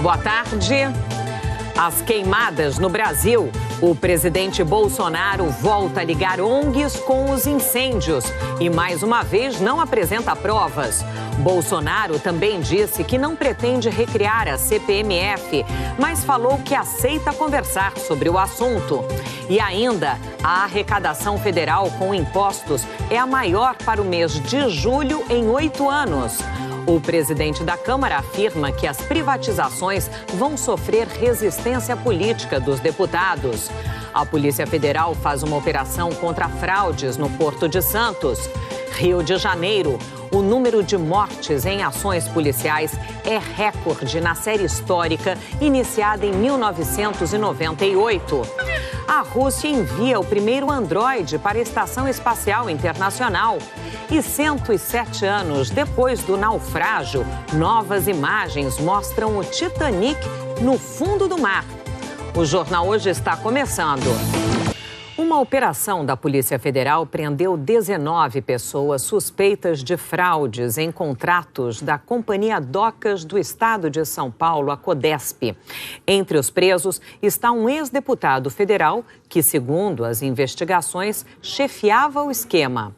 Boa tarde. As queimadas no Brasil. O presidente Bolsonaro volta a ligar ONGs com os incêndios e, mais uma vez, não apresenta provas. Bolsonaro também disse que não pretende recriar a CPMF, mas falou que aceita conversar sobre o assunto. E ainda, a arrecadação federal com impostos é a maior para o mês de julho em 8 anos. O presidente da Câmara afirma que as privatizações vão sofrer resistência política dos deputados. A Polícia Federal faz uma operação contra fraudes no Porto de Santos. Rio de Janeiro, o número de mortes em ações policiais é recorde na série histórica iniciada em 1998. A Rússia envia o primeiro androide para a Estação Espacial Internacional. E 107 anos depois do naufrágio, novas imagens mostram o Titanic no fundo do mar. O Jornal Hoje está começando. Uma operação da Polícia Federal prendeu 19 pessoas suspeitas de fraudes em contratos da Companhia Docas do Estado de São Paulo, a Codesp. Entre os presos está um ex-deputado federal que, segundo as investigações, chefiava o esquema.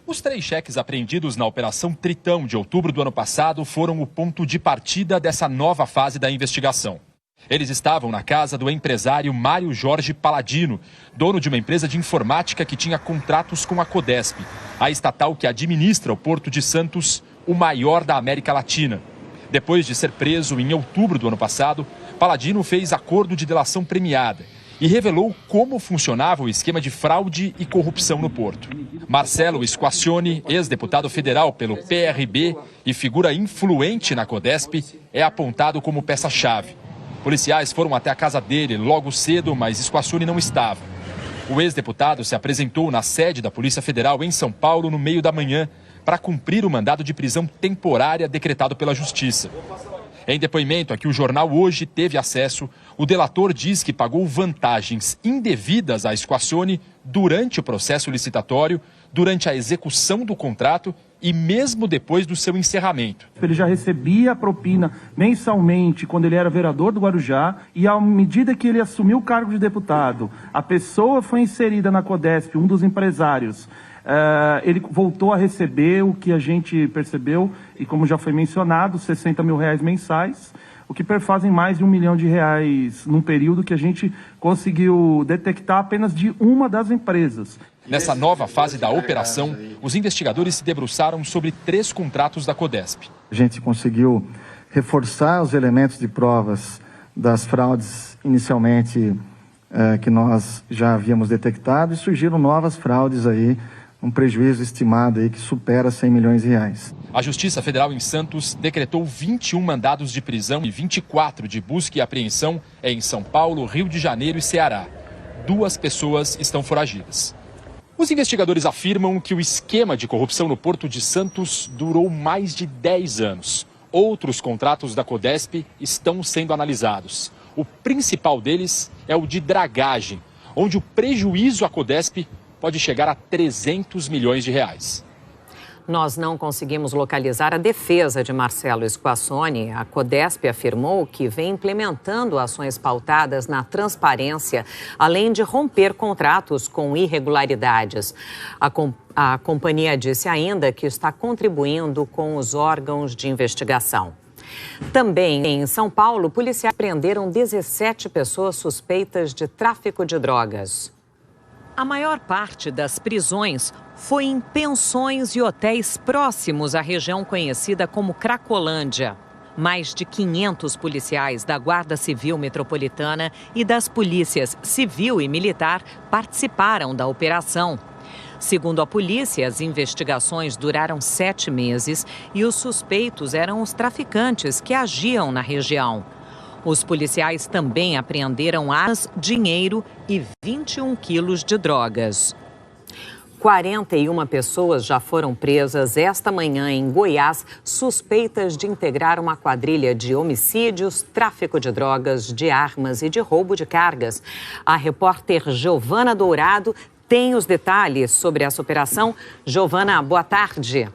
Os 3 cheques apreendidos na Operação Tritão de outubro do ano passado foram o ponto de partida dessa nova fase da investigação. Eles estavam na casa do empresário Mário Jorge Paladino, dono de uma empresa de informática que tinha contratos com a Codesp, a estatal que administra o Porto de Santos, o maior da América Latina. Depois de ser preso em outubro do ano passado, Paladino fez acordo de delação premiada e revelou como funcionava o esquema de fraude e corrupção no Porto. Marcelo Squacioni, ex-deputado federal pelo PRB e figura influente na Codesp, é apontado como peça-chave. Policiais foram até a casa dele logo cedo, mas Squacioni não estava. O ex-deputado se apresentou na sede da Polícia Federal em São Paulo no meio da manhã para cumprir o mandado de prisão temporária decretado pela Justiça. Em depoimento a que o Jornal Hoje teve acesso, o delator diz que pagou vantagens indevidas a Squacioni durante o processo licitatório, durante a execução do contrato e mesmo depois do seu encerramento. Ele já recebia a propina mensalmente quando ele era vereador do Guarujá e, à medida que ele assumiu o cargo de deputado, a pessoa foi inserida na Codesp, um dos empresários. Ele voltou a receber o que a gente percebeu, e como já foi mencionado, R$60 mil mensais, o que perfazem mais de R$1 milhão num período que a gente conseguiu detectar apenas de uma das empresas. Nessa nova fase da operação, os investigadores se debruçaram sobre 3 contratos da Codesp. A gente conseguiu reforçar os elementos de provas das fraudes inicialmente que nós já havíamos detectado e surgiram novas fraudes aí, um prejuízo estimado aí que supera R$100 milhões. A Justiça Federal em Santos decretou 21 mandados de prisão e 24 de busca e apreensão em São Paulo, Rio de Janeiro e Ceará. 2 pessoas estão foragidas. Os investigadores afirmam que o esquema de corrupção no Porto de Santos durou mais de 10 anos. Outros contratos da Codesp estão sendo analisados. O principal deles é o de dragagem, onde o prejuízo à Codesp pode chegar a R$300 milhões. Nós não conseguimos localizar a defesa de Marcelo Squacioni. A Codesp afirmou que vem implementando ações pautadas na transparência, além de romper contratos com irregularidades. A companhia disse ainda que está contribuindo com os órgãos de investigação. Também em São Paulo, policiais prenderam 17 pessoas suspeitas de tráfico de drogas. A maior parte das prisões foi em pensões e hotéis próximos à região conhecida como Cracolândia. Mais de 500 policiais da Guarda Civil Metropolitana e das polícias civil e militar participaram da operação. Segundo a polícia, as investigações duraram 7 meses e os suspeitos eram os traficantes que agiam na região. Os policiais também apreenderam armas, dinheiro e 21 quilos de drogas. 41 pessoas já foram presas esta manhã em Goiás, suspeitas de integrar uma quadrilha de homicídios, tráfico de drogas, de armas e de roubo de cargas. A repórter Giovana Dourado tem os detalhes sobre essa operação. Giovana, boa tarde.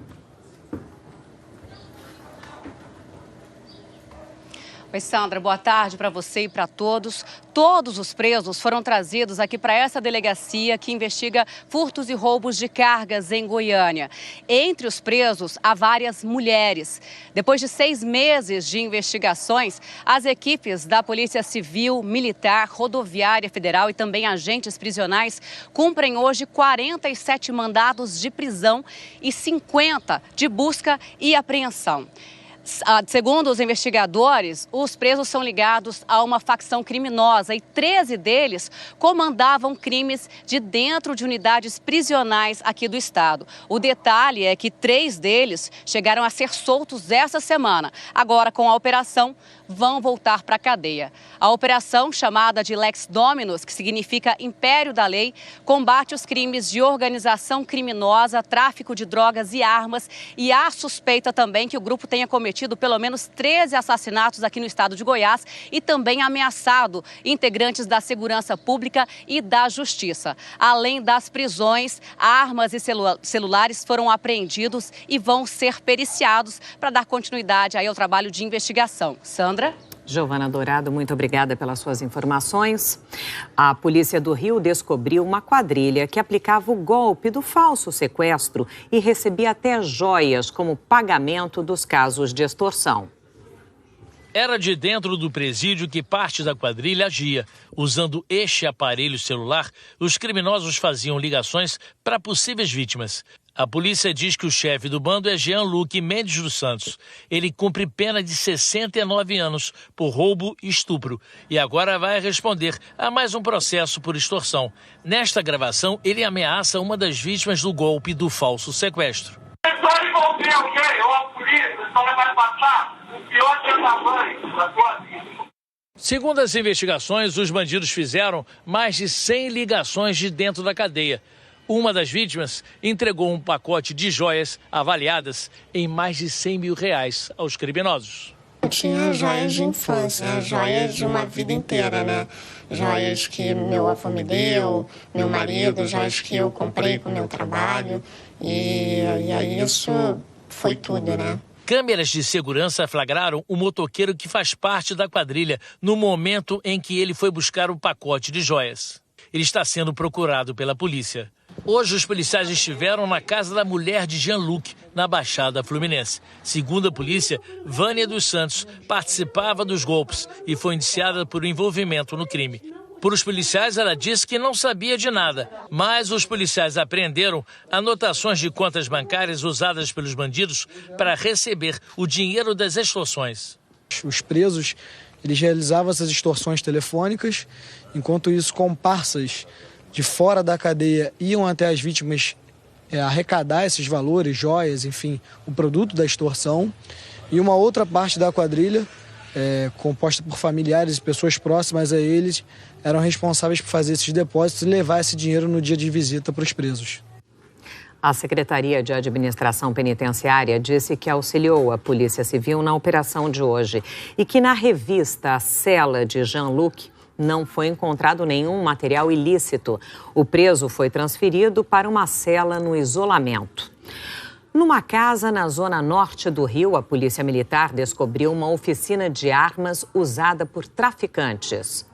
Oi, Sandra, boa tarde para você e para todos. Todos os presos foram trazidos aqui para essa delegacia que investiga furtos e roubos de cargas em Goiânia. Entre os presos, há várias mulheres. Depois de 6 meses de investigações, as equipes da Polícia Civil, Militar, Rodoviária Federal e também agentes prisionais cumprem hoje 47 mandados de prisão e 50 de busca e apreensão. Segundo os investigadores, os presos são ligados a uma facção criminosa e 13 deles comandavam crimes de dentro de unidades prisionais aqui do estado. O detalhe é que 3 deles chegaram a ser soltos essa semana. Agora, com a operação, vão voltar para a cadeia. A operação, chamada de Lex Dominus, que significa Império da Lei, combate os crimes de organização criminosa, tráfico de drogas e armas, e há suspeita também que o grupo tenha cometido pelo menos 13 assassinatos aqui no estado de Goiás e também ameaçado integrantes da segurança pública e da justiça. Além das prisões, armas e celulares foram apreendidos e vão ser periciados para dar continuidade aí ao trabalho de investigação. Sandra? Giovana Dourado, muito obrigada pelas suas informações. A Polícia do Rio descobriu uma quadrilha que aplicava o golpe do falso sequestro e recebia até joias como pagamento dos casos de extorsão. Era de dentro do presídio que parte da quadrilha agia. Usando este aparelho celular, os criminosos faziam ligações para possíveis vítimas. A polícia diz que o chefe do bando é Jean-Luc Mendes dos Santos. Ele cumpre pena de 69 anos por roubo e estupro e agora vai responder a mais um processo por extorsão. Nesta gravação, ele ameaça uma das vítimas do golpe do falso sequestro. Só envolver alguém ou a polícia, só vai passar o pior dia da mãe da sua vida. Segundo as investigações, os bandidos fizeram mais de 100 ligações de dentro da cadeia. Uma das vítimas entregou um pacote de joias avaliadas em mais de R$100 mil aos criminosos. Tinha joias de infância, joias de uma vida inteira, né? Joias que meu avô me deu, meu marido, joias que eu comprei com o meu trabalho. E aí isso foi tudo, né? Câmeras de segurança flagraram o motoqueiro que faz parte da quadrilha no momento em que ele foi buscar o pacote de joias. Ele está sendo procurado pela polícia. Hoje, os policiais estiveram na casa da mulher de Jean-Luc, na Baixada Fluminense. Segundo a polícia, Vânia dos Santos participava dos golpes e foi indiciada por envolvimento no crime. Por os policiais, ela disse que não sabia de nada, mas os policiais apreenderam anotações de contas bancárias usadas pelos bandidos para receber o dinheiro das extorsões. Os presos, eles realizavam essas extorsões telefônicas, enquanto isso, comparsas de fora da cadeia iam até as vítimas arrecadar esses valores, joias, enfim, o produto da extorsão. E uma outra parte da quadrilha, composta por familiares e pessoas próximas a eles, eram responsáveis por fazer esses depósitos e levar esse dinheiro no dia de visita para os presos. A Secretaria de Administração Penitenciária disse que auxiliou a Polícia Civil na operação de hoje e que na revista A Cela de Jean-Luc não foi encontrado nenhum material ilícito. O preso foi transferido para uma cela no isolamento. Numa casa na zona norte do Rio, a Polícia Militar descobriu uma oficina de armas usada por traficantes.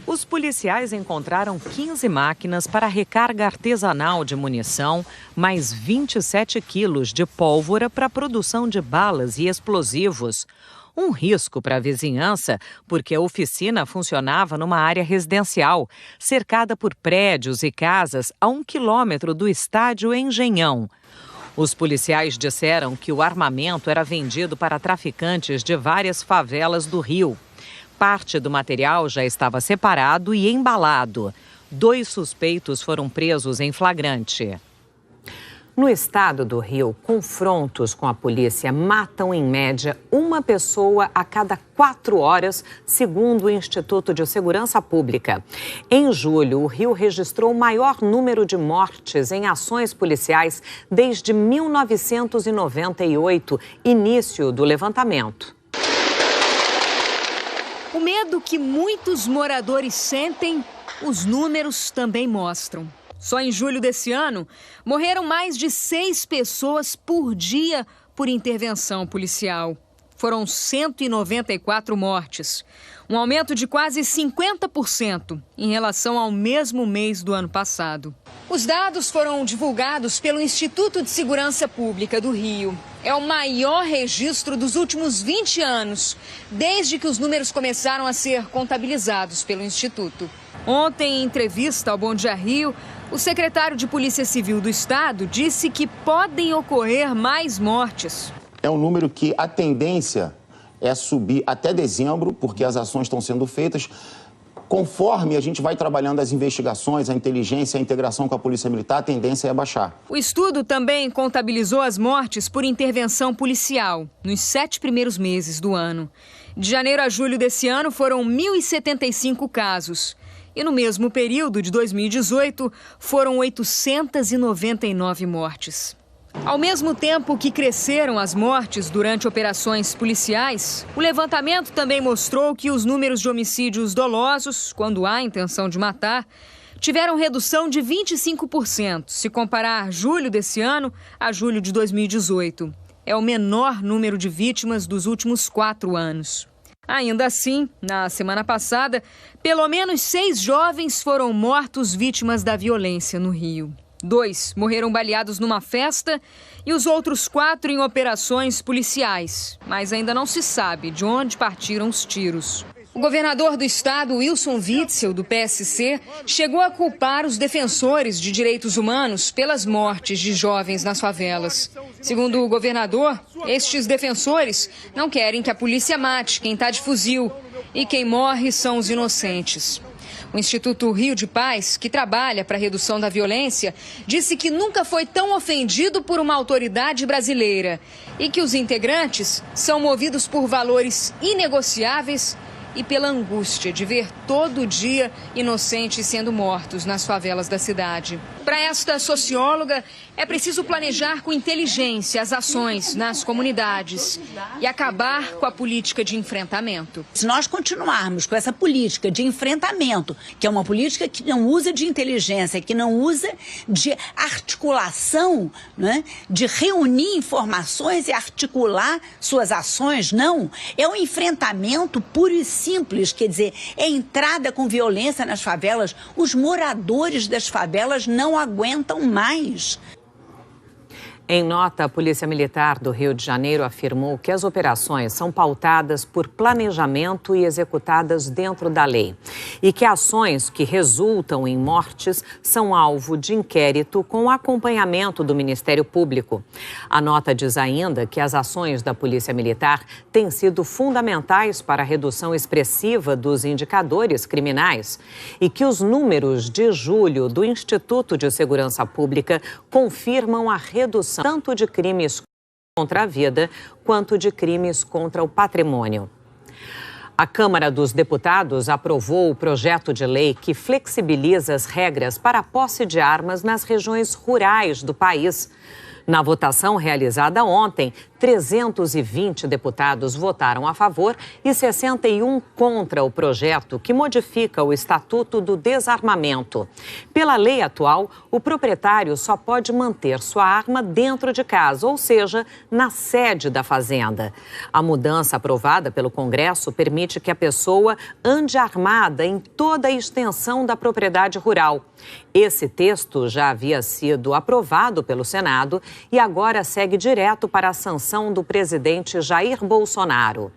Os policiais encontraram 15 máquinas para recarga artesanal de munição, mais 27 quilos de pólvora para a produção de balas e explosivos. Um risco para a vizinhança, porque a oficina funcionava numa área residencial, cercada por prédios e casas a 1 quilômetro do estádio Engenhão. Os policiais disseram que o armamento era vendido para traficantes de várias favelas do Rio. Parte do material já estava separado e embalado. 2 suspeitos foram presos em flagrante. No estado do Rio, confrontos com a polícia matam, em média, uma pessoa a cada 4 horas, segundo o Instituto de Segurança Pública. Em julho, o Rio registrou o maior número de mortes em ações policiais desde 1998, início do levantamento. O medo que muitos moradores sentem, os números também mostram. Só em julho desse ano, morreram mais de 6 pessoas por dia por intervenção policial. foram 194 mortes, um aumento de quase 50% em relação ao mesmo mês do ano passado. Os dados foram divulgados pelo Instituto de Segurança Pública do Rio. É o maior registro dos últimos 20 anos, desde que os números começaram a ser contabilizados pelo Instituto. Ontem, em entrevista ao Bom Dia Rio, o secretário de Polícia Civil do Estado disse que podem ocorrer mais mortes. É um número que a tendência é subir até dezembro, porque as ações estão sendo feitas. Conforme a gente vai trabalhando as investigações, a inteligência, a integração com a Polícia Militar, a tendência é baixar. O estudo também contabilizou as mortes por intervenção policial nos 7 primeiros meses do ano. De janeiro a julho desse ano foram 1.075 casos. E no mesmo período de 2018 foram 899 mortes. Ao mesmo tempo que cresceram as mortes durante operações policiais, o levantamento também mostrou que os números de homicídios dolosos, quando há intenção de matar, tiveram redução de 25%, se comparar julho desse ano a julho de 2018. É o menor número de vítimas dos últimos 4 anos. Ainda assim, na semana passada, pelo menos 6 jovens foram mortos vítimas da violência no Rio. 2 morreram baleados numa festa e os outros 4 em operações policiais. Mas ainda não se sabe de onde partiram os tiros. O governador do estado, Wilson Witzel, do PSC, chegou a culpar os defensores de direitos humanos pelas mortes de jovens nas favelas. Segundo o governador, estes defensores não querem que a polícia mate quem está de fuzil e quem morre são os inocentes. O Instituto Rio de Paz, que trabalha para a redução da violência, disse que nunca foi tão ofendido por uma autoridade brasileira e que os integrantes são movidos por valores inegociáveis e pela angústia de ver todo dia inocentes sendo mortos nas favelas da cidade. Para esta socióloga, é preciso planejar com inteligência as ações nas comunidades e acabar com a política de enfrentamento. Se nós continuarmos com essa política de enfrentamento, que é uma política que não usa de inteligência, que não usa de articulação, né, de reunir informações e articular suas ações, não. É um enfrentamento puro e simples, quer dizer, é entrada com violência nas favelas. Os moradores das favelas não aguentam mais. Em nota, a Polícia Militar do Rio de Janeiro afirmou que as operações são pautadas por planejamento e executadas dentro da lei e que ações que resultam em mortes são alvo de inquérito com acompanhamento do Ministério Público. A nota diz ainda que as ações da Polícia Militar têm sido fundamentais para a redução expressiva dos indicadores criminais e que os números de julho do Instituto de Segurança Pública confirmam a redução tanto de crimes contra a vida quanto de crimes contra o patrimônio. A Câmara dos Deputados aprovou o projeto de lei que flexibiliza as regras para a posse de armas nas regiões rurais do país. Na votação realizada ontem, 320 deputados votaram a favor e 61 contra o projeto que modifica o Estatuto do Desarmamento. Pela lei atual, o proprietário só pode manter sua arma dentro de casa, ou seja, na sede da fazenda. A mudança aprovada pelo Congresso permite que a pessoa ande armada em toda a extensão da propriedade rural. Esse texto já havia sido aprovado pelo Senado e agora segue direto para a sanção do presidente Jair Bolsonaro.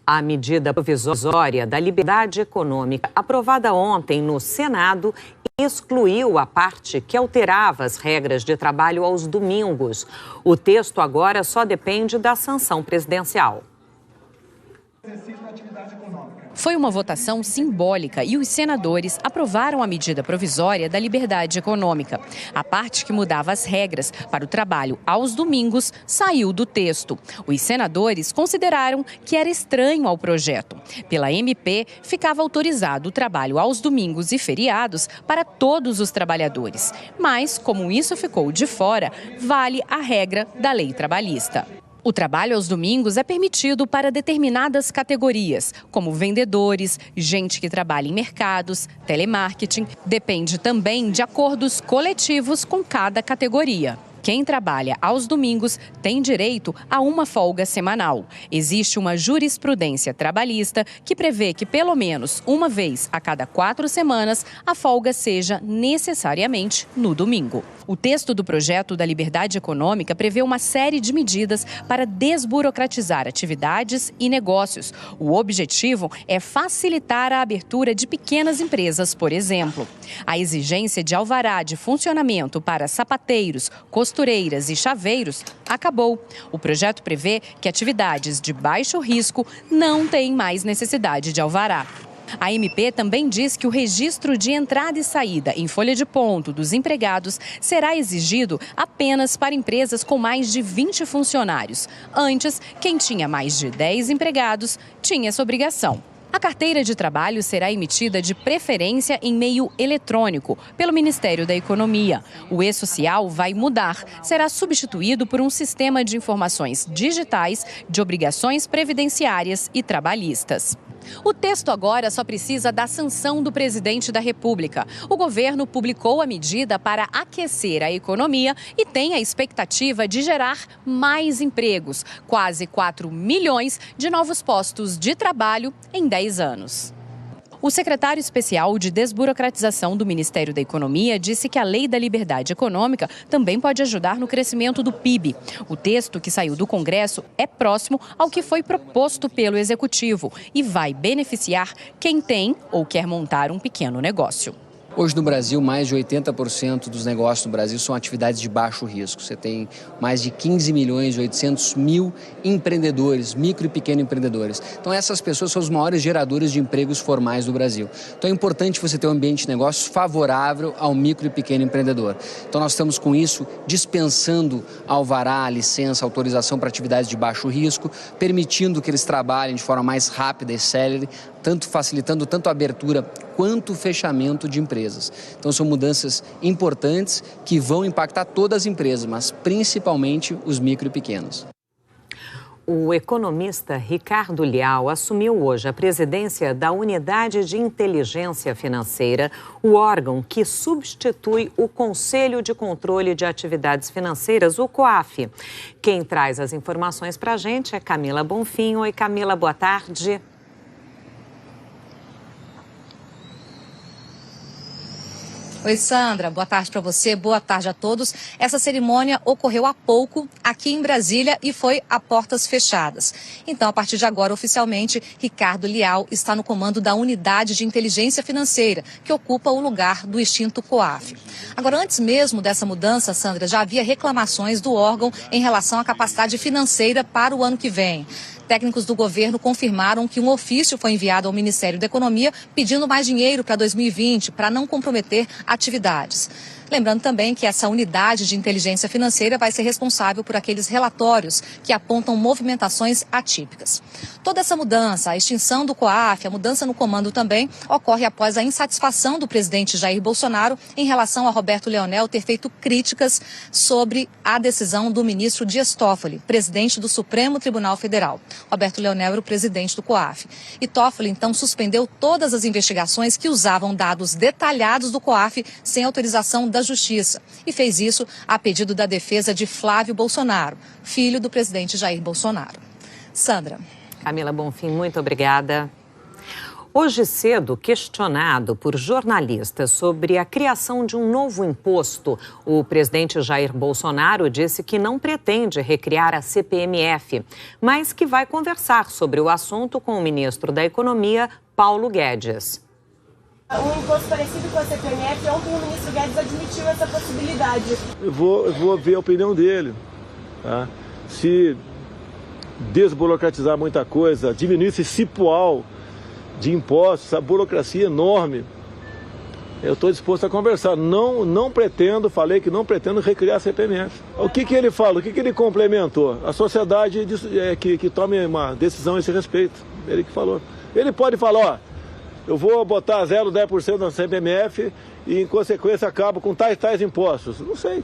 A medida provisória da liberdade econômica, aprovada ontem no Senado, excluiu a parte que alterava as regras de trabalho aos domingos. O texto agora só depende da sanção presidencial. Foi uma votação simbólica e os senadores aprovaram a medida provisória da liberdade econômica. A parte que mudava as regras para o trabalho aos domingos saiu do texto. Os senadores consideraram que era estranho ao projeto. Pela MP, ficava autorizado o trabalho aos domingos e feriados para todos os trabalhadores. Mas, como isso ficou de fora, vale a regra da lei trabalhista. O trabalho aos domingos é permitido para determinadas categorias, como vendedores, gente que trabalha em mercados, telemarketing. Depende também de acordos coletivos com cada categoria. Quem trabalha aos domingos tem direito a uma folga semanal. Existe uma jurisprudência trabalhista que prevê que, pelo menos uma vez a cada 4 semanas, a folga seja necessariamente no domingo. O texto do projeto da Liberdade Econômica prevê uma série de medidas para desburocratizar atividades e negócios. O objetivo é facilitar a abertura de pequenas empresas, por exemplo. A exigência de alvará de funcionamento para sapateiros, costureiras e chaveiros acabou. O projeto prevê que atividades de baixo risco não têm mais necessidade de alvará. A MP também diz que o registro de entrada e saída em folha de ponto dos empregados será exigido apenas para empresas com mais de 20 funcionários. Antes, quem tinha mais de 10 empregados tinha essa obrigação. A carteira de trabalho será emitida de preferência em meio eletrônico, pelo Ministério da Economia. O e-social vai mudar. Será substituído por um sistema de informações digitais de obrigações previdenciárias e trabalhistas. O texto agora só precisa da sanção do presidente da República. O governo publicou a medida para aquecer a economia e tem a expectativa de gerar mais empregos, quase 4 milhões de novos postos de trabalho em 10 anos. O secretário especial de desburocratização do Ministério da Economia disse que a Lei da Liberdade Econômica também pode ajudar no crescimento do PIB. O texto que saiu do Congresso é próximo ao que foi proposto pelo Executivo e vai beneficiar quem tem ou quer montar um pequeno negócio. Hoje no Brasil, mais de 80% dos negócios no Brasil são atividades de baixo risco. Você tem mais de 15 milhões e 800 mil empreendedores, micro e pequeno empreendedores. Então essas pessoas são os maiores geradores de empregos formais do Brasil. Então é importante você ter um ambiente de negócios favorável ao micro e pequeno empreendedor. Então nós estamos com isso dispensando alvará, licença, autorização para atividades de baixo risco, permitindo que eles trabalhem de forma mais rápida e célere, facilitando tanto a abertura quanto o fechamento de empresas. Então são mudanças importantes que vão impactar todas as empresas, mas principalmente os micro e pequenos. O economista Ricardo Leal assumiu hoje a presidência da Unidade de Inteligência Financeira, o órgão que substitui o Conselho de Controle de Atividades Financeiras, o COAF. Quem traz as informações para a gente é Camila Bonfim. Oi, Camila, boa tarde. Oi, Sandra. Boa tarde para você, boa tarde a todos. Essa cerimônia ocorreu há pouco aqui em Brasília e foi a portas fechadas. Então, a partir de agora, oficialmente, Ricardo Leal está no comando da Unidade de Inteligência Financeira, que ocupa o lugar do extinto COAF. Agora, antes mesmo dessa mudança, Sandra, já havia reclamações do órgão em relação à capacidade financeira para o ano que vem. Técnicos do governo confirmaram que um ofício foi enviado ao Ministério da Economia pedindo mais dinheiro para 2020, para não comprometer atividades. Lembrando também que essa unidade de inteligência financeira vai ser responsável por aqueles relatórios que apontam movimentações atípicas. Toda essa mudança, a extinção do COAF, a mudança no comando também, ocorre após a insatisfação do presidente Jair Bolsonaro em relação a Roberto Leonel ter feito críticas sobre a decisão do ministro Dias Toffoli, presidente do Supremo Tribunal Federal. Roberto Leonel era o presidente do COAF. E Toffoli, então, suspendeu todas as investigações que usavam dados detalhados do COAF sem autorização da Justiça. E fez isso a pedido da defesa de Flávio Bolsonaro, filho do presidente Jair Bolsonaro. Sandra. Camila Bonfim, muito obrigada. Hoje cedo, questionado por jornalistas sobre a criação de um novo imposto, o presidente Jair Bolsonaro disse que não pretende recriar a CPMF, mas que vai conversar sobre o assunto com o ministro da Economia, Paulo Guedes. Um imposto parecido com a CPMF, ontem o ministro Guedes admitiu essa possibilidade. Eu vou ver a opinião dele. Tá? Se desburocratizar muita coisa, diminuir esse cipual de impostos, essa burocracia enorme, eu estou disposto a conversar. Não pretendo, falei que não pretendo recriar a CPMF. O que ele fala? O que ele complementou? A sociedade que tome uma decisão a esse respeito. Ele que falou. Ele pode falar, ó, eu vou botar 0,10% na CPMF e, em consequência, acabo com tais impostos. Não sei.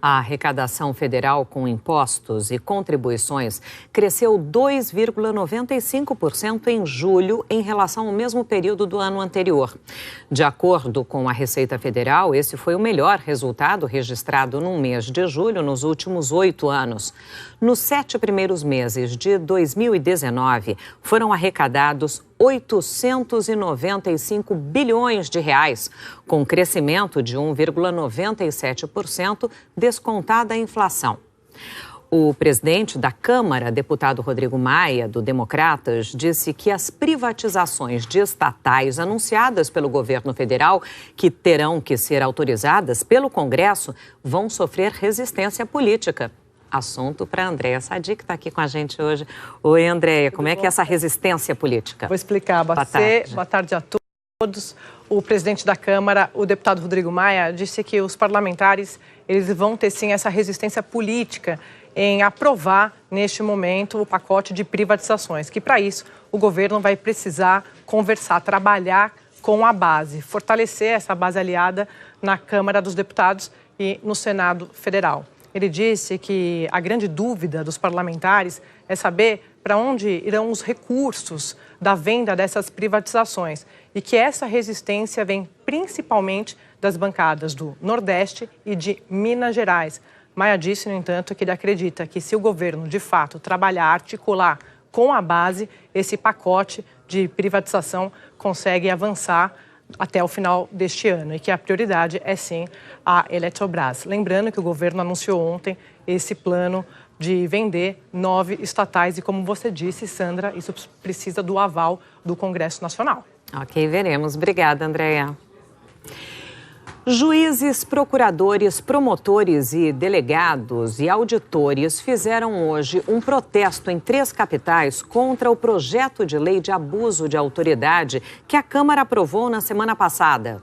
A arrecadação federal com impostos e contribuições cresceu 2,95% em julho em relação ao mesmo período do ano anterior. De acordo com a Receita Federal, esse foi o melhor resultado registrado no mês de julho nos últimos 8 anos. Nos 7 primeiros meses de 2019, foram arrecadados 895 bilhões de reais, com crescimento de 1,97%, descontada a inflação. O presidente da Câmara, deputado Rodrigo Maia, do Democratas, disse que as privatizações de estatais anunciadas pelo governo federal, que terão que ser autorizadas pelo Congresso, vão sofrer resistência política. Assunto para a Andréia Sadi, que está aqui com a gente hoje. Oi, Andréia, como é que é essa resistência política? Vou explicar. Boa tarde a todos. O presidente da Câmara, o deputado Rodrigo Maia, disse que os parlamentares eles vão ter, sim, essa resistência política em aprovar, neste momento, o pacote de privatizações, que, para isso, o governo vai precisar conversar, trabalhar com a base, fortalecer essa base aliada na Câmara dos Deputados e no Senado Federal. Ele disse que a grande dúvida dos parlamentares é saber para onde irão os recursos da venda dessas privatizações e que essa resistência vem principalmente das bancadas do Nordeste e de Minas Gerais. Maia disse, no entanto, que ele acredita que se o governo, de fato, trabalhar, articular com a base, esse pacote de privatização consegue avançar até o final deste ano e que a prioridade é, sim, a Eletrobras. Lembrando que o governo anunciou ontem esse plano de vender 9 estatais e, como você disse, Sandra, isso precisa do aval do Congresso Nacional. Ok, veremos. Obrigada, Andréia. Juízes, procuradores, promotores e delegados e auditores fizeram hoje um protesto em 3 capitais contra o projeto de lei de abuso de autoridade que a Câmara aprovou na semana passada.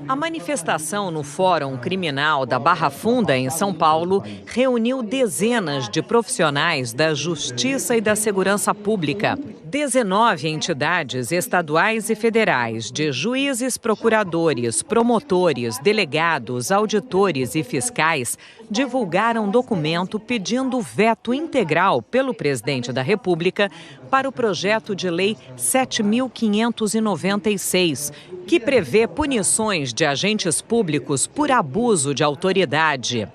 A manifestação no Fórum Criminal da Barra Funda, em São Paulo, reuniu dezenas de profissionais da Justiça e da Segurança Pública. 19 entidades estaduais e federais, de juízes, procuradores, promotores, delegados, auditores e fiscais, divulgaram documento pedindo veto integral pelo presidente da República para o projeto de lei 7.596, que prevê punições de agentes públicos por abuso de autoridade.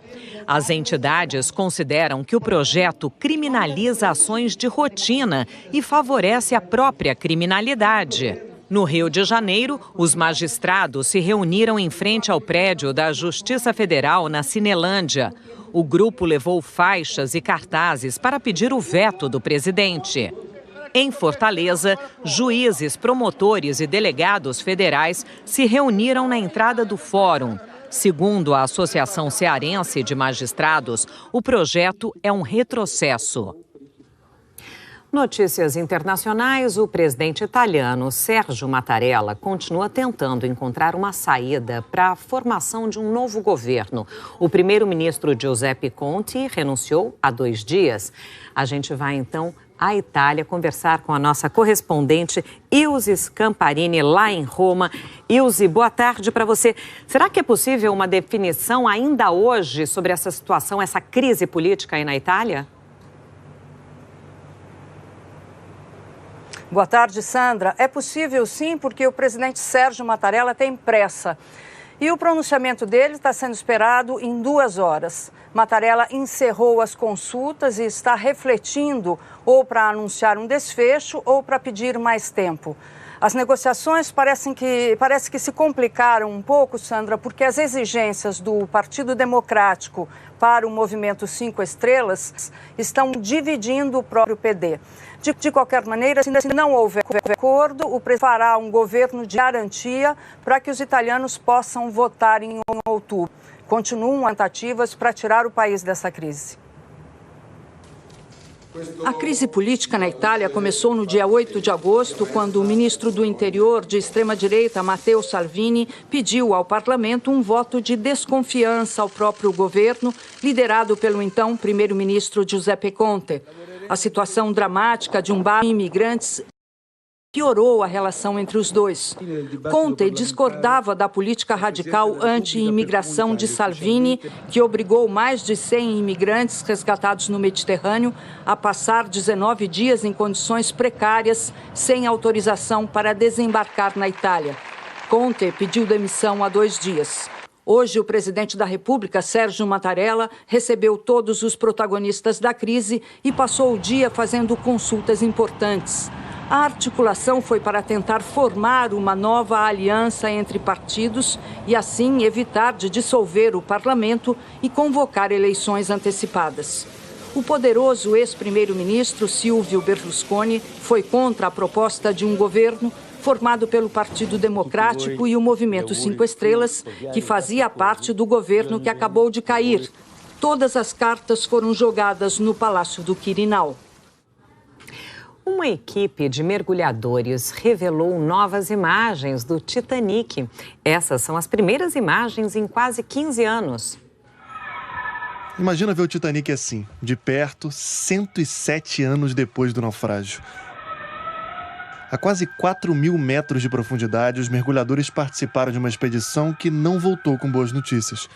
As entidades consideram que o projeto criminaliza ações de rotina e favorece a própria criminalidade. No Rio de Janeiro, os magistrados se reuniram em frente ao prédio da Justiça Federal na Cinelândia. O grupo levou faixas e cartazes para pedir o veto do presidente. Em Fortaleza, juízes, promotores e delegados federais se reuniram na entrada do fórum. Segundo a Associação Cearense de Magistrados, o projeto é um retrocesso. Notícias internacionais, o presidente italiano Sergio Mattarella continua tentando encontrar uma saída para a formação de um novo governo. O primeiro-ministro Giuseppe Conte renunciou há 2 dias. A gente vai então à Itália conversar com a nossa correspondente Ilse Scamparini, lá em Roma. Ilse, boa tarde para você. Será que é possível uma definição ainda hoje sobre essa situação, essa crise política aí na Itália? Boa tarde, Sandra. É possível sim, porque o presidente Sergio Mattarella tem pressa. E o pronunciamento dele está sendo esperado em 2 horas. Mattarella encerrou as consultas e está refletindo ou para anunciar um desfecho ou para pedir mais tempo. As negociações parece que se complicaram um pouco, Sandra, porque as exigências do Partido Democrático para o movimento 5 Estrelas estão dividindo o próprio PD. De qualquer maneira, se não houver acordo, o presidente fará um governo de garantia para que os italianos possam votar em outubro. Continuam tentativas para tirar o país dessa crise. A crise política na Itália começou no dia 8 de agosto, quando o ministro do Interior de extrema-direita, Matteo Salvini, pediu ao parlamento um voto de desconfiança ao próprio governo, liderado pelo então primeiro-ministro Giuseppe Conte. A situação dramática de um barco de imigrantes piorou a relação entre os dois. Conte discordava da política radical anti-imigração de Salvini, que obrigou mais de 100 imigrantes resgatados no Mediterrâneo a passar 19 dias em condições precárias, sem autorização para desembarcar na Itália. Conte pediu demissão há 2 dias. Hoje, o presidente da República, Sérgio Mattarella, recebeu todos os protagonistas da crise e passou o dia fazendo consultas importantes. A articulação foi para tentar formar uma nova aliança entre partidos e, assim, evitar de dissolver o parlamento e convocar eleições antecipadas. O poderoso ex-primeiro-ministro Silvio Berlusconi foi contra a proposta de um governo formado pelo Partido Democrático e o Movimento 5 Estrelas, que fazia parte do governo que acabou de cair. Todas as cartas foram jogadas no Palácio do Quirinal. Uma equipe de mergulhadores revelou novas imagens do Titanic. Essas são as primeiras imagens em quase 15 anos. Imagina ver o Titanic assim, de perto, 107 anos depois do naufrágio. A quase 4.000 metros de profundidade, os mergulhadores participaram de uma expedição que não voltou com boas notícias.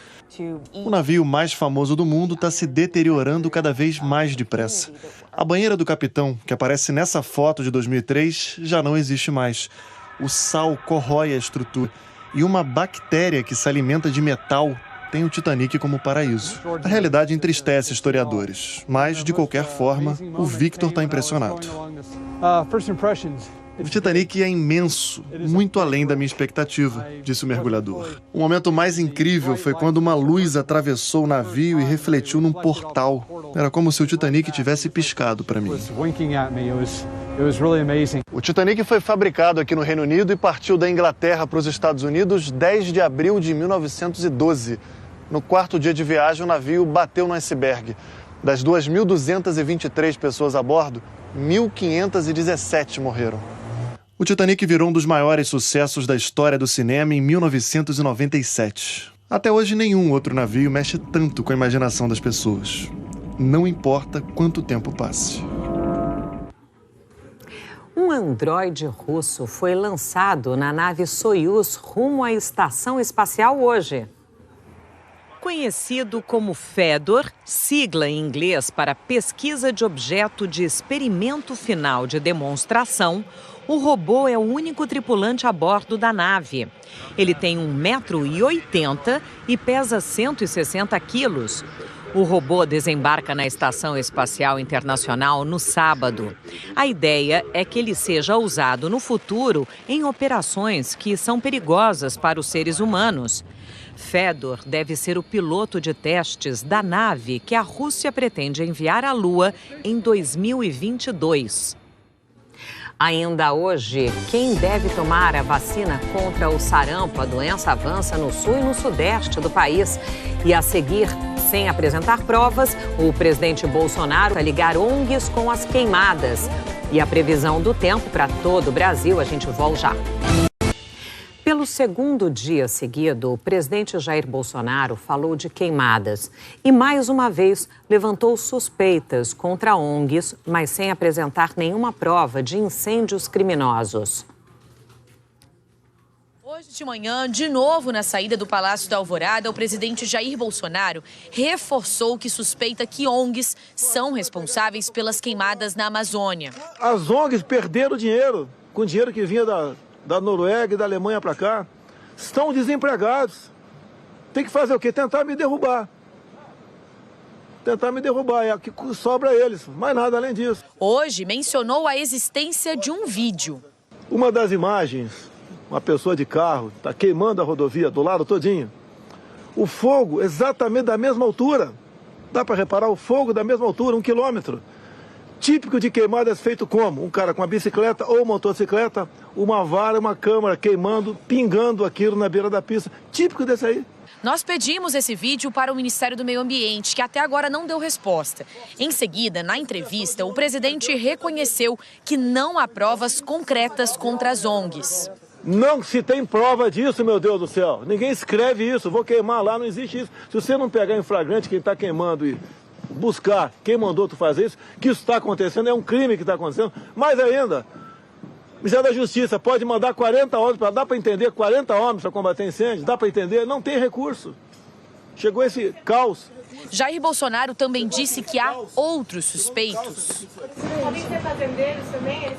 O navio mais famoso do mundo está se deteriorando cada vez mais depressa. A banheira do capitão, que aparece nessa foto de 2003, já não existe mais. O sal corrói a estrutura e uma bactéria que se alimenta de metal tem o Titanic como paraíso. A realidade entristece historiadores, mas, de qualquer forma, o Victor está impressionado. O Titanic é imenso, muito além da minha expectativa, disse o mergulhador. O momento mais incrível foi quando uma luz atravessou o navio e refletiu num portal. Era como se o Titanic tivesse piscado para mim. O Titanic foi fabricado aqui no Reino Unido e partiu da Inglaterra para os Estados Unidos 10 de abril de 1912. No 4º dia de viagem, o navio bateu no iceberg. Das 2.223 pessoas a bordo, 1.517 morreram. O Titanic virou um dos maiores sucessos da história do cinema em 1997. Até hoje, nenhum outro navio mexe tanto com a imaginação das pessoas. Não importa quanto tempo passe. Um androide russo foi lançado na nave Soyuz rumo à Estação Espacial hoje. Conhecido como Fedor, sigla em inglês para Pesquisa de Objeto de Experimento Final de Demonstração, o robô é o único tripulante a bordo da nave. Ele tem 1,80 m e pesa 160 quilos. O robô desembarca na Estação Espacial Internacional no sábado. A ideia é que ele seja usado no futuro em operações que são perigosas para os seres humanos. Fedor deve ser o piloto de testes da nave que a Rússia pretende enviar à Lua em 2022. Ainda hoje, quem deve tomar a vacina contra o sarampo? A doença avança no sul e no sudeste do país. E a seguir, sem apresentar provas, o presidente Bolsonaro vai ligar ONGs com as queimadas. E a previsão do tempo para todo o Brasil, a gente volta já. Pelo segundo dia seguido, o presidente Jair Bolsonaro falou de queimadas e, mais uma vez, levantou suspeitas contra ONGs, mas sem apresentar nenhuma prova de incêndios criminosos. Hoje de manhã, de novo na saída do Palácio da Alvorada, o presidente Jair Bolsonaro reforçou que suspeita que ONGs são responsáveis pelas queimadas na Amazônia. As ONGs perderam dinheiro, com dinheiro que vinha da Noruega e da Alemanha para cá, estão desempregados. Tem que fazer o quê? Tentar me derrubar. Tentar me derrubar, é o que sobra eles, mais nada além disso. Hoje mencionou a existência de um vídeo. Uma das imagens, uma pessoa de carro, está queimando a rodovia do lado todinho. O fogo exatamente da mesma altura. Dá para reparar o fogo da mesma altura, 1 quilômetro. Típico de queimadas feito como? Um cara com uma bicicleta ou motocicleta, uma vara, uma câmara queimando, pingando aquilo na beira da pista. Típico desse aí. Nós pedimos esse vídeo para o Ministério do Meio Ambiente, que até agora não deu resposta. Em seguida, na entrevista, o presidente reconheceu que não há provas concretas contra as ONGs. Não se tem prova disso, meu Deus do céu. Ninguém escreve isso, vou queimar lá, não existe isso. Se você não pegar em flagrante quem está queimando e buscar quem mandou tu fazer isso, que isso está acontecendo, é um crime que está acontecendo. Mais ainda, Ministério da Justiça pode mandar 40 homens, dá para entender 40 homens para combater incêndio? Dá para entender? Não tem recurso. Chegou esse caos. Jair Bolsonaro também disse que há outros suspeitos. Podem ser fazendeiros também?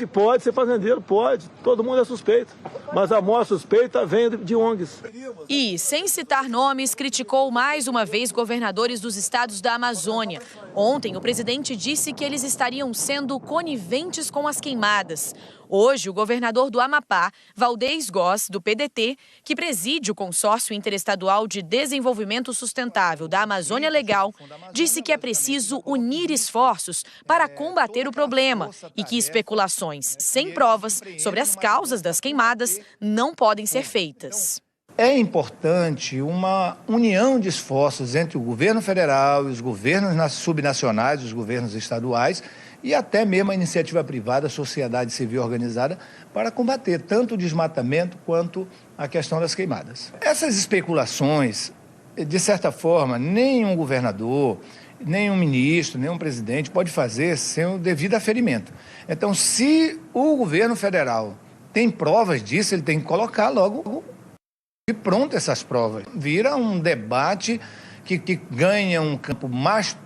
Pode ser fazendeiro, pode. Todo mundo é suspeito. Mas a maior suspeita vem de ONGs. E, sem citar nomes, criticou mais uma vez governadores dos estados da Amazônia. Ontem, o presidente disse que eles estariam sendo coniventes com as queimadas. Hoje, o governador do Amapá, Valdez Góes, do PDT, que preside o Consórcio Interestadual de Desenvolvimento Sustentável da Amazônia Legal, disse que é preciso unir esforços para combater o problema e que especulações sem provas sobre as causas das queimadas não podem ser feitas. É importante uma união de esforços entre o governo federal e os governos subnacionais, os governos estaduais e até mesmo a iniciativa privada, a sociedade civil organizada, para combater tanto o desmatamento quanto a questão das queimadas. Essas especulações, de certa forma, nenhum governador, nenhum ministro, nenhum presidente pode fazer sem o devido aferimento. Então, se o governo federal tem provas disso, ele tem que colocar logo e pronto essas provas. Vira um debate que ganha um campo mais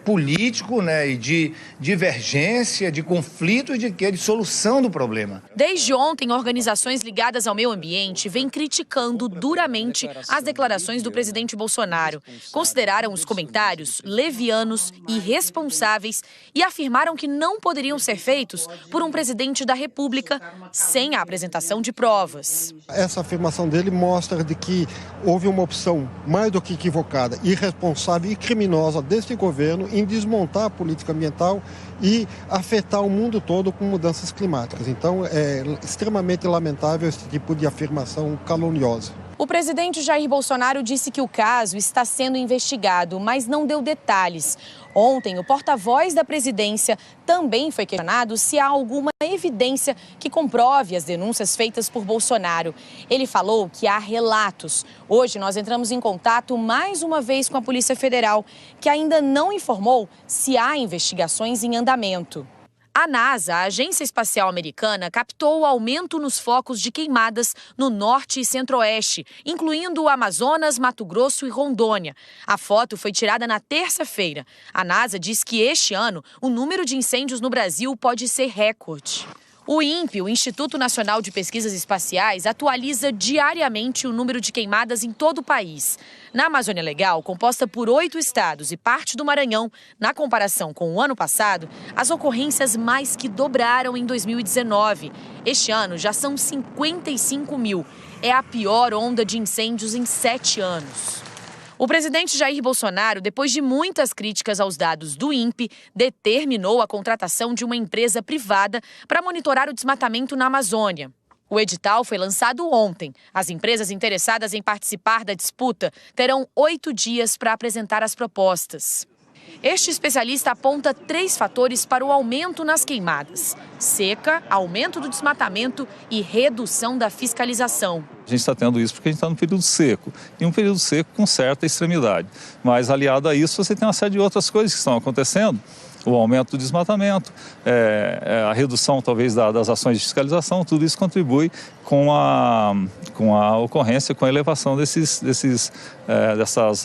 político, né, e de divergência, de conflito e de solução do problema. Desde ontem, organizações ligadas ao meio ambiente vêm criticando duramente as declarações do presidente Bolsonaro. Consideraram os comentários levianos e irresponsáveis e afirmaram que não poderiam ser feitos por um presidente da República sem a apresentação de provas. Essa afirmação dele mostra de que houve uma opção mais do que equivocada, irresponsável e criminosa deste governo em desmontar a política ambiental e afetar o mundo todo com mudanças climáticas. Então, é extremamente lamentável esse tipo de afirmação caluniosa. O presidente Jair Bolsonaro disse que o caso está sendo investigado, mas não deu detalhes. Ontem, o porta-voz da presidência também foi questionado se há alguma evidência que comprove as denúncias feitas por Bolsonaro. Ele falou que há relatos. Hoje, nós entramos em contato mais uma vez com a Polícia Federal, que ainda não informou se há investigações em andamento. A NASA, a Agência Espacial Americana, captou o aumento nos focos de queimadas no norte e centro-oeste, incluindo o Amazonas, Mato Grosso e Rondônia. A foto foi tirada na terça-feira. A NASA diz que este ano o número de incêndios no Brasil pode ser recorde. O INPE, o Instituto Nacional de Pesquisas Espaciais, atualiza diariamente o número de queimadas em todo o país. Na Amazônia Legal, composta por 8 estados e parte do Maranhão, na comparação com o ano passado, as ocorrências mais que dobraram em 2019. Este ano já são 55 mil. É a pior onda de incêndios em 7 anos. O presidente Jair Bolsonaro, depois de muitas críticas aos dados do INPE, determinou a contratação de uma empresa privada para monitorar o desmatamento na Amazônia. O edital foi lançado ontem. As empresas interessadas em participar da disputa terão 8 dias para apresentar as propostas. Este especialista aponta 3 fatores para o aumento nas queimadas: seca, aumento do desmatamento e redução da fiscalização. A gente está tendo isso porque a gente está num período seco, e um período seco com certa extremidade. Mas, aliado a isso, você tem uma série de outras coisas que estão acontecendo. O aumento do desmatamento, a redução talvez das ações de fiscalização, tudo isso contribui com a ocorrência, com a elevação dessas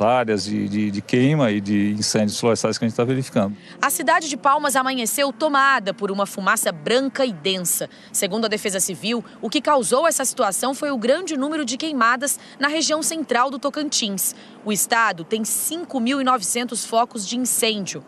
áreas de queima e de incêndios florestais que a gente está verificando. A cidade de Palmas amanheceu tomada por uma fumaça branca e densa. Segundo a Defesa Civil, o que causou essa situação foi o grande número de queimadas na região central do Tocantins. O estado tem 5.900 focos de incêndio.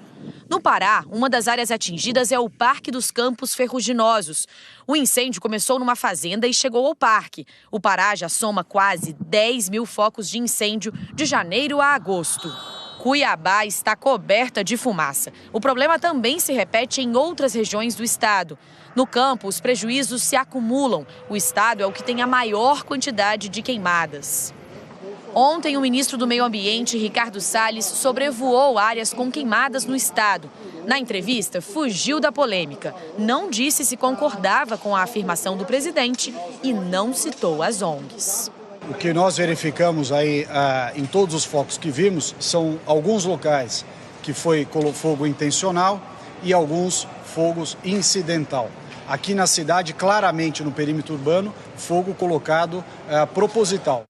No Pará, uma das áreas atingidas é o Parque dos Campos Ferruginosos. O incêndio começou numa fazenda e chegou ao parque. O Pará já soma quase 10 mil focos de incêndio de janeiro a agosto. Cuiabá está coberta de fumaça. O problema também se repete em outras regiões do estado. No campo, os prejuízos se acumulam. O estado é o que tem a maior quantidade de queimadas. Ontem, o ministro do Meio Ambiente, Ricardo Salles, sobrevoou áreas com queimadas no estado. Na entrevista, fugiu da polêmica. Não disse se concordava com a afirmação do presidente e não citou as ONGs. O que nós verificamos aí em todos os focos que vimos são alguns locais que foi fogo intencional e alguns fogos incidental. aqui na cidade, claramente no perímetro urbano, fogo colocado proposital.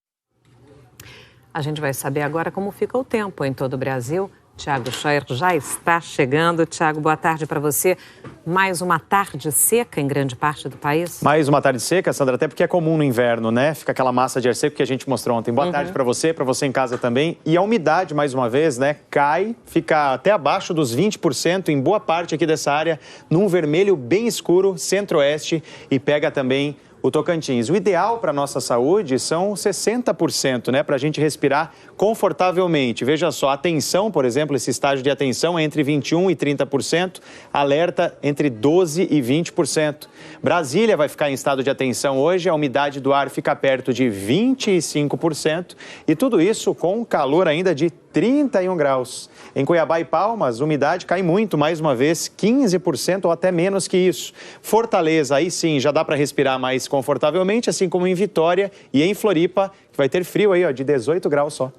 A gente vai saber agora como fica o tempo em todo o Brasil. Tiago Scheuer já está chegando. Tiago, boa tarde para você. Mais uma tarde seca em grande parte do país? Mais uma tarde seca, Sandra, até porque é comum no inverno, né? Fica aquela massa de ar seco que a gente mostrou ontem. Boa tarde para você em casa também. E a umidade, mais uma vez, né, cai, fica até abaixo dos 20% em boa parte aqui dessa área, num vermelho bem escuro, centro-oeste, e pega também o Tocantins. O ideal para a nossa saúde são 60%, né? Para a gente respirar confortavelmente. Veja só, atenção, por exemplo, esse estágio de atenção é entre 21% e 30%, alerta entre 12% e 20%. Brasília vai ficar em estado de atenção hoje, a umidade do ar fica perto de 25% e tudo isso com calor ainda de 31 graus. Em Cuiabá e Palmas, a umidade cai muito, mais uma vez, 15% ou até menos que isso. Fortaleza, aí sim, já dá para respirar mais confortavelmente, assim como em Vitória e em Floripa, que vai ter frio aí, ó, de 18 graus só.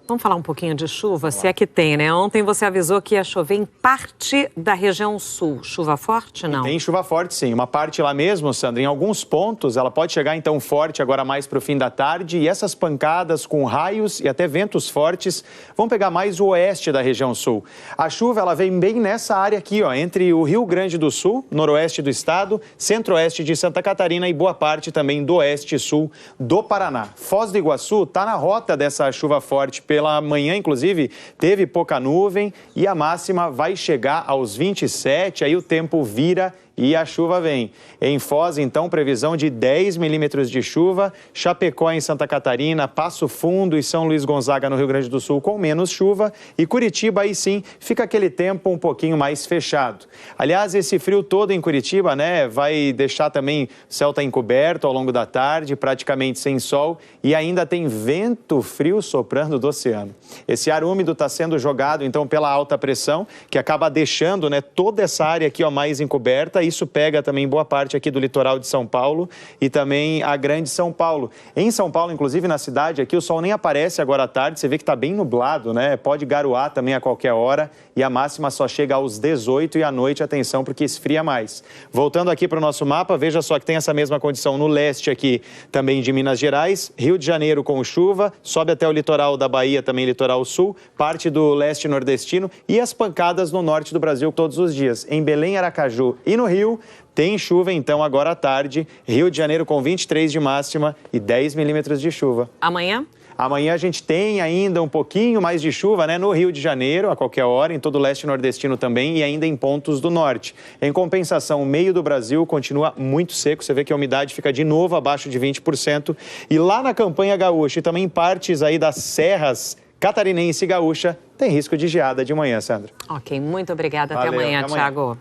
Vamos falar um pouquinho de chuva, se é que tem, né? Ontem você avisou que ia chover em parte da região sul. Chuva forte, não? Tem chuva forte, sim. Uma parte lá mesmo, Sandra, em alguns pontos, ela pode chegar então forte agora mais para o fim da tarde. E essas pancadas com raios e até ventos fortes vão pegar mais o oeste da região sul. A chuva, ela vem bem nessa área aqui, ó, entre o Rio Grande do Sul, noroeste do estado, centro-oeste de Santa Catarina e boa parte também do oeste e sul do Paraná. Foz do Iguaçu está na rota dessa chuva forte. Pela manhã, inclusive, teve pouca nuvem e a máxima vai chegar aos 27, aí o tempo vira e a chuva vem. Em Foz, então, previsão de 10 milímetros de chuva. Chapecó, em Santa Catarina, Passo Fundo e São Luís Gonzaga, no Rio Grande do Sul, com menos chuva. E Curitiba, aí sim, fica aquele tempo um pouquinho mais fechado. Aliás, esse frio todo em Curitiba, né, vai deixar também o céu tá encoberto ao longo da tarde, praticamente sem sol. E ainda tem vento frio soprando do oceano. Esse ar úmido está sendo jogado, então, pela alta pressão, que acaba deixando, né, toda essa área aqui, ó, mais encoberta. Isso pega também boa parte aqui do litoral de São Paulo e também a Grande São Paulo. Em São Paulo, inclusive na cidade aqui, o sol nem aparece agora à tarde, você vê que está bem nublado, né? Pode garoar também a qualquer hora e a máxima só chega aos 18 e à noite, atenção, porque esfria mais. Voltando aqui para o nosso mapa, veja só que tem essa mesma condição no leste aqui também de Minas Gerais, Rio de Janeiro com chuva, sobe até o litoral da Bahia, também litoral sul, parte do leste nordestino e as pancadas no norte do Brasil todos os dias. Em Belém, Aracaju e no Rio, tem chuva, então, agora à tarde. Rio de Janeiro com 23 de máxima e 10 milímetros de chuva. Amanhã? Amanhã a gente tem ainda um pouquinho mais de chuva, né, no Rio de Janeiro, a qualquer hora, em todo o leste nordestino também e ainda em pontos do norte. Em compensação, o meio do Brasil continua muito seco, você vê que a umidade fica de novo abaixo de 20%. E lá na campanha gaúcha e também partes aí das serras catarinense e gaúcha, tem risco de geada de manhã, Sandra. Ok, muito obrigada. Valeu, até amanhã, Tiago.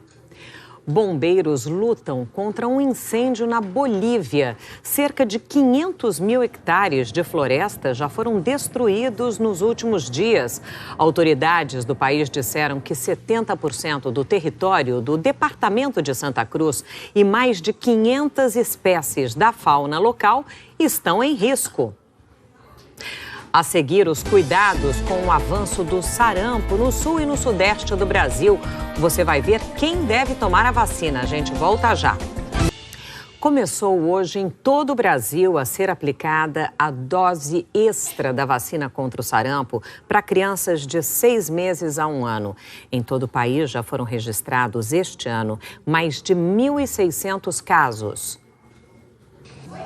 Bombeiros lutam contra um incêndio na Bolívia. Cerca de 500 mil hectares de floresta já foram destruídos nos últimos dias. Autoridades do país disseram que 70% do território do departamento de Santa Cruz e mais de 500 espécies da fauna local estão em risco. A seguir, os cuidados com o avanço do sarampo no sul e no sudeste do Brasil. Você vai ver quem deve tomar a vacina. A gente volta já. Começou hoje em todo o Brasil a ser aplicada a dose extra da vacina contra o sarampo para crianças de 6 meses a 1 ano. Em todo o país já foram registrados este ano mais de 1.600 casos.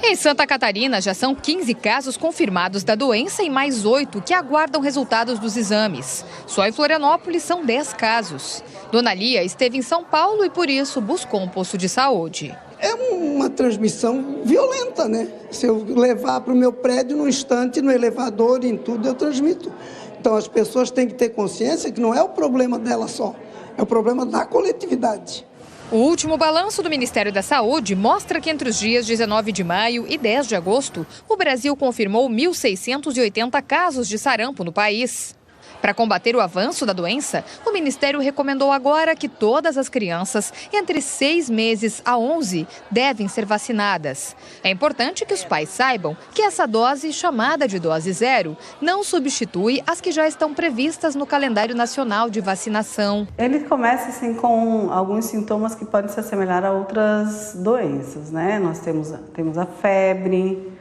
Em Santa Catarina, já são 15 casos confirmados da doença e mais 8 que aguardam resultados dos exames. Só em Florianópolis são 10 casos. Dona Lia esteve em São Paulo e, por isso, buscou um posto de saúde. É uma transmissão violenta, né? Se eu levar para o meu prédio, no instante, no elevador, em tudo, eu transmito. Então, as pessoas têm que ter consciência que não é o problema dela só, é o problema da coletividade. O último balanço do Ministério da Saúde mostra que entre os dias 19 de maio e 10 de agosto, o Brasil confirmou 1.680 casos de sarampo no país. Para combater o avanço da doença, o Ministério recomendou agora que todas as crianças entre 6 meses a 11 devem ser vacinadas. É importante que os pais saibam que essa dose, chamada de dose zero, não substitui as que já estão previstas no calendário nacional de vacinação. Ele começa assim com alguns sintomas que podem se assemelhar a outras doenças, né? Nós temos a febre,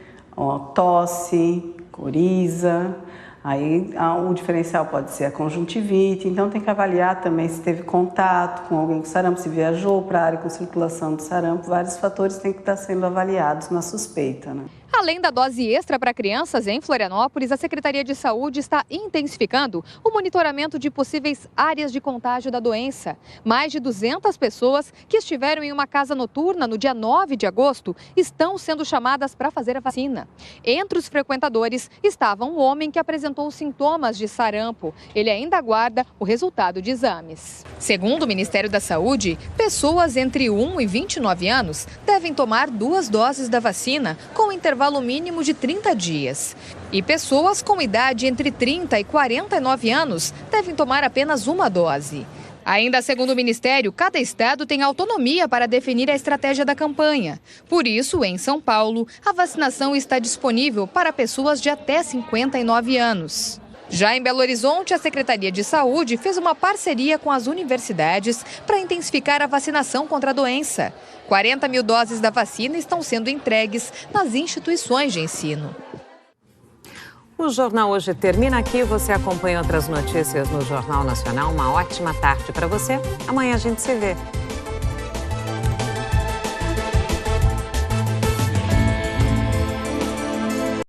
tosse, coriza. Aí o diferencial pode ser a conjuntivite, então tem que avaliar também se teve contato com alguém com sarampo, se viajou para a área com circulação do sarampo, vários fatores têm que estar sendo avaliados na suspeita, né? Além da dose extra para crianças em Florianópolis, a Secretaria de Saúde está intensificando o monitoramento de possíveis áreas de contágio da doença. Mais de 200 pessoas que estiveram em uma casa noturna no dia 9 de agosto estão sendo chamadas para fazer a vacina. Entre os frequentadores estava um homem que apresentou sintomas de sarampo. Ele ainda aguarda o resultado de exames. Segundo o Ministério da Saúde, pessoas entre 1 e 29 anos devem tomar 2 doses da vacina com intervalo mínimo de 30 dias. E pessoas com idade entre 30 e 49 anos devem tomar apenas 1 dose. Ainda segundo o Ministério, cada estado tem autonomia para definir a estratégia da campanha. Por isso, em São Paulo, a vacinação está disponível para pessoas de até 59 anos. Já em Belo Horizonte, a Secretaria de Saúde fez uma parceria com as universidades para intensificar a vacinação contra a doença. 40 mil doses da vacina estão sendo entregues nas instituições de ensino. O Jornal Hoje termina aqui. Você acompanha outras notícias no Jornal Nacional. Uma ótima tarde para você. Amanhã a gente se vê.